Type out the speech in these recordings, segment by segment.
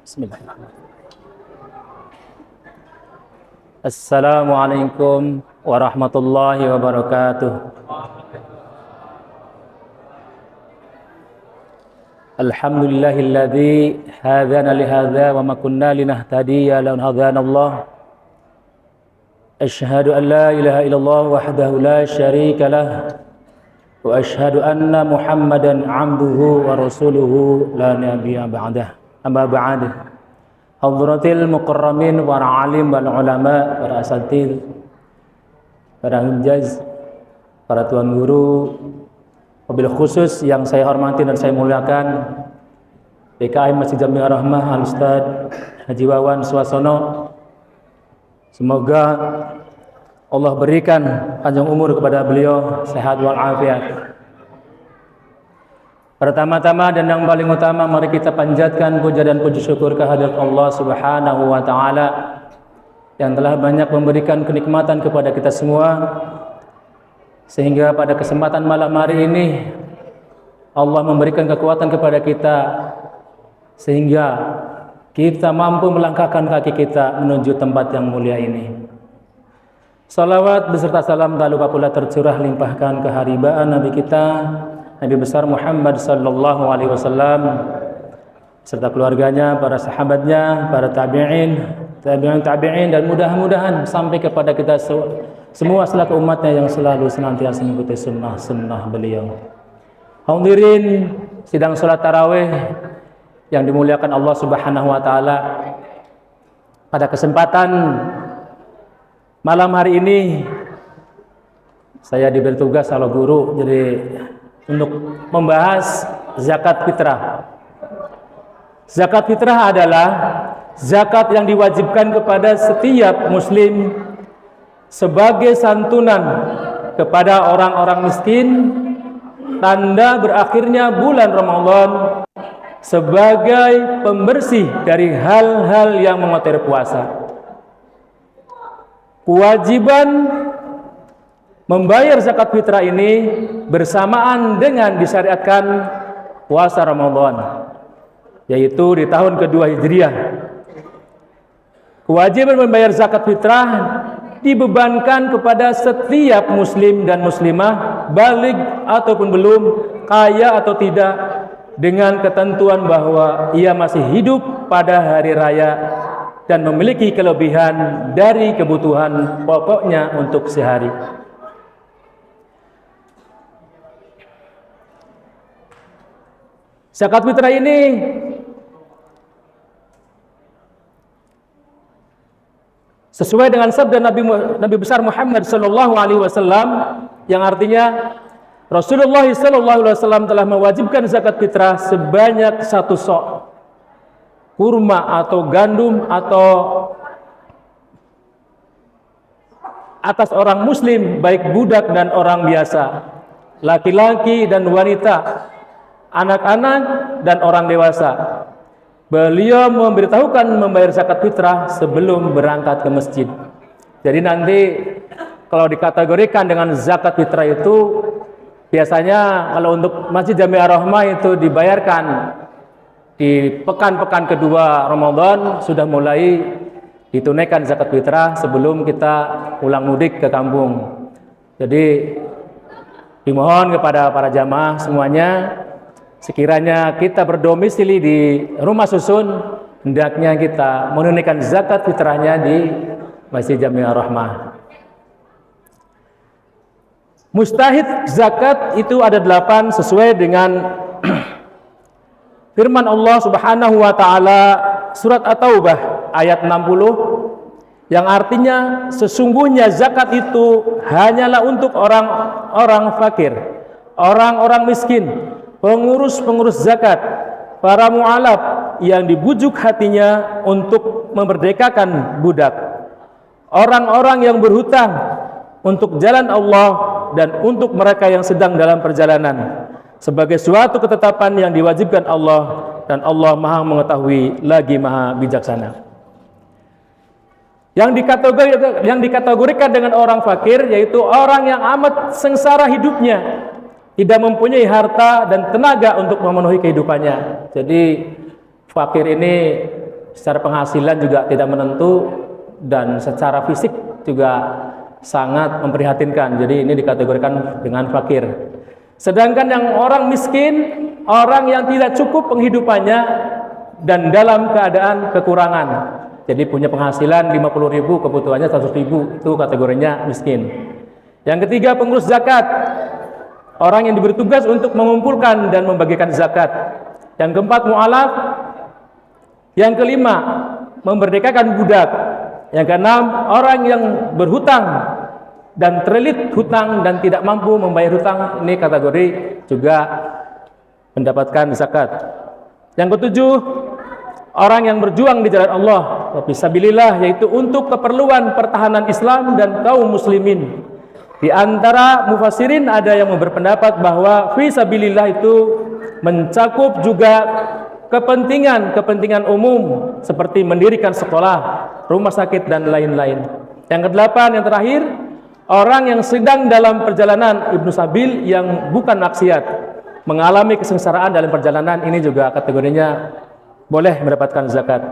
Bismillahirrahmanirrahim. Assalamualaikum warahmatullahi wabarakatuh. Alhamdulillahilladzi hadana lihadza wa ma kunna linahtadiya laula an hadana Allah. Asyhadu an la ilaha illallah wahdahu la syarika lah wa asyhadu anna Muhammadan 'abduhu wa rasuluhu la nabiyya ba'dah. Amma ba'd. Hadratil mukarramin para alim wal ulama, para asatidz, para hujjaz, para tuan guru, wabil khusus yang saya hormati dan saya muliakan DKM Masjid Jami'ah Rahmah Al-Ustaz Haji Wawan Swasono. Semoga Allah berikan panjang umur kepada beliau, sehat walafiat. Pertama-tama dan yang paling utama, mari kita panjatkan puja dan puji syukur kehadirat Allah Subhanahu wa taala yang telah banyak memberikan kenikmatan kepada kita semua, sehingga pada kesempatan malam hari ini Allah memberikan kekuatan kepada kita sehingga kita mampu melangkahkan kaki kita menuju tempat yang mulia ini. Salawat beserta salam tak lupa pula tercurah limpahkan keharibaan Nabi kita, Nabi besar Muhammad sallallahu alaihi wasallam, serta keluarganya, para sahabatnya, para tabi'in dan mudah-mudahan sampai kepada kita semua selaku umatnya yang selalu senantiasa mengikuti sunnah beliau. Hadirin sidang salat tarawih yang dimuliakan Allah Subhanahu wa taala. Pada kesempatan malam hari ini saya diberi tugas oleh guru untuk membahas zakat fitrah. Zakat fitrah adalah zakat yang diwajibkan kepada setiap muslim sebagai santunan kepada orang-orang miskin, tanda berakhirnya bulan Ramadan, sebagai pembersih dari hal-hal yang mengotori puasa. Kewajiban membayar zakat fitrah ini bersamaan dengan disyariatkan puasa Ramadan, yaitu di tahun kedua Hijriah. Kewajiban membayar zakat fitrah dibebankan kepada setiap muslim dan muslimah, baligh ataupun belum, kaya atau tidak, dengan ketentuan bahwa ia masih hidup pada hari raya dan memiliki kelebihan dari kebutuhan pokoknya untuk sehari. Zakat fitrah ini sesuai dengan sabda Nabi besar Muhammad sallallahu alaihi wasallam yang artinya Rasulullah sallallahu alaihi wasallam telah mewajibkan zakat fitrah sebanyak 1 sok kurma atau gandum atau atas orang muslim, baik budak dan orang biasa, laki-laki dan wanita, anak-anak dan orang dewasa. Beliau memberitahukan membayar zakat fitrah sebelum berangkat ke masjid. Jadi nanti kalau dikategorikan dengan zakat fitrah itu biasanya kalau untuk Masjid Jami'ah Rahmah itu dibayarkan di pekan-pekan kedua Ramadan, sudah mulai ditunaikan zakat fitrah sebelum kita pulang mudik ke kampung. Jadi dimohon kepada para jamaah semuanya, sekiranya kita berdomisili di rumah susun, hendaknya kita menunaikan zakat fitrahnya di Masjid Jami'ah Rahmah. Mustahid zakat itu ada 8 sesuai dengan firman Allah Subhanahu wa taala surat At-Taubah ayat 60 yang artinya sesungguhnya zakat itu hanyalah untuk orang-orang fakir, orang-orang miskin, pengurus-pengurus zakat, para mu'alaf yang dibujuk hatinya untuk memerdekakan budak, orang-orang yang berhutang untuk jalan Allah dan untuk mereka yang sedang dalam perjalanan, sebagai suatu ketetapan yang diwajibkan Allah, dan Allah Maha mengetahui lagi Maha bijaksana. Yang dikategorikan dengan orang fakir yaitu orang yang amat sengsara hidupnya, tidak mempunyai harta dan tenaga untuk memenuhi kehidupannya. Jadi fakir ini secara penghasilan juga tidak menentu, dan secara fisik juga sangat memprihatinkan. Jadi ini dikategorikan dengan fakir. Sedangkan yang orang miskin, orang yang tidak cukup penghidupannya dan dalam keadaan kekurangan. Jadi punya penghasilan 50.000, kebutuhannya 100.000, itu kategorinya miskin. Yang ketiga, pengurus zakat. Orang yang diberi tugas untuk mengumpulkan dan membagikan zakat. Yang keempat, mu'alaf. Yang kelima, memerdekakan budak. Yang keenam, orang yang berhutang dan terlilit hutang dan tidak mampu membayar hutang, ini kategori juga mendapatkan zakat. Yang ketujuh, orang yang berjuang di jalan Allah fisabilillah, yaitu untuk keperluan pertahanan Islam dan kaum muslimin. Di antara mufassirin ada yang berpendapat bahwa fisabilillah itu mencakup juga kepentingan umum seperti mendirikan sekolah, rumah sakit dan lain-lain. Yang kedelapan, yang terakhir, orang yang sedang dalam perjalanan ibnu sabil yang bukan maksiat, mengalami kesengsaraan dalam perjalanan, ini juga kategorinya boleh mendapatkan zakat.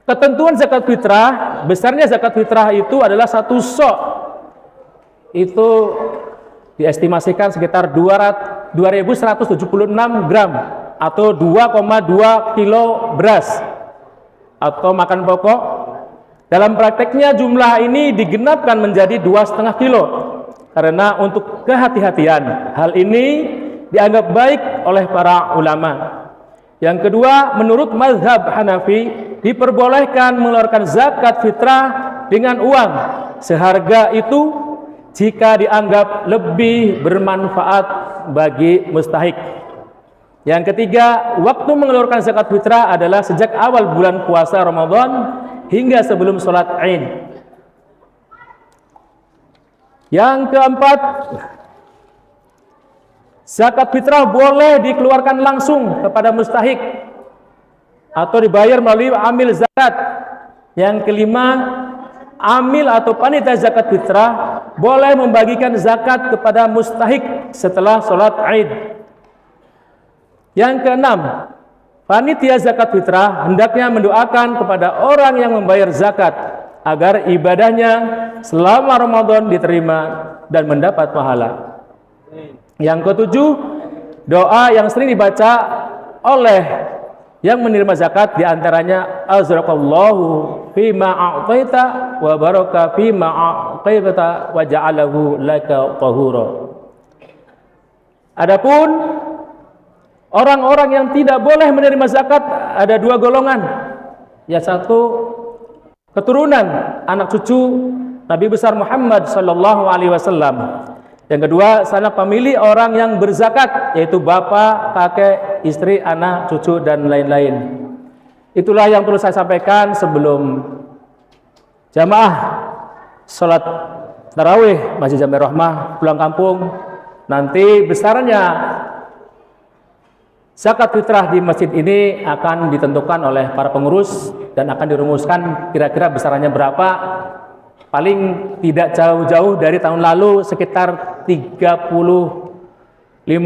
Ketentuan zakat fitrah, besarnya zakat fitrah itu adalah satu sok, itu diestimasikan sekitar 2.176 gram atau 2,2 kilo beras atau makan pokok. Dalam prakteknya jumlah ini digenapkan menjadi 2,5 kilo karena untuk kehati-hatian. Hal ini dianggap baik oleh para ulama. Yang kedua, menurut mazhab Hanafi diperbolehkan mengeluarkan zakat fitrah dengan uang seharga itu jika dianggap lebih bermanfaat bagi mustahik. Yang ketiga, waktu mengeluarkan zakat fitrah adalah sejak awal bulan puasa Ramadan hingga sebelum sholat Id. Yang keempat, zakat fitrah boleh dikeluarkan langsung kepada mustahik atau dibayar melalui amil zakat. Yang kelima, amil atau panitia zakat fitrah boleh membagikan zakat kepada mustahik setelah sholat Id. Yang keenam, panitia zakat fitrah hendaknya mendoakan kepada orang yang membayar zakat agar ibadahnya selama Ramadan diterima dan mendapat pahala. Yang ketujuh, doa yang sering dibaca oleh yang menerima zakat diantaranya azraqallahu fima a'taita wa baraka fima a'taita wa ja'alahu laka tahura. Adapun orang-orang yang tidak boleh menerima zakat ada dua golongan. Yang satu, keturunan anak cucu Nabi besar Muhammad sallallahu alaihi wasallam. Yang kedua, sanak pemilih orang yang berzakat, yaitu bapak, kakek, istri, anak, cucu dan lain-lain. Itulah yang perlu saya sampaikan sebelum jamaah salat tarawih Masjid Jami Rahmah pulang kampung. Nanti besarnya zakat fitrah di masjid ini akan ditentukan oleh para pengurus dan akan dirumuskan kira-kira besarannya berapa. Paling tidak jauh-jauh dari tahun lalu, sekitar 35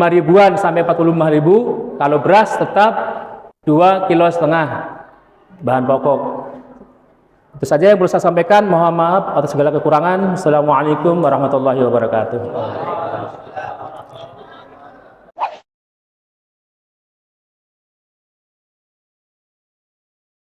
ribuan sampai 45 ribu. Kalau beras tetap 2,5 kilo bahan pokok. Itu saja yang perlu saya sampaikan. Mohon maaf atas segala kekurangan. Assalamualaikum warahmatullahi wabarakatuh.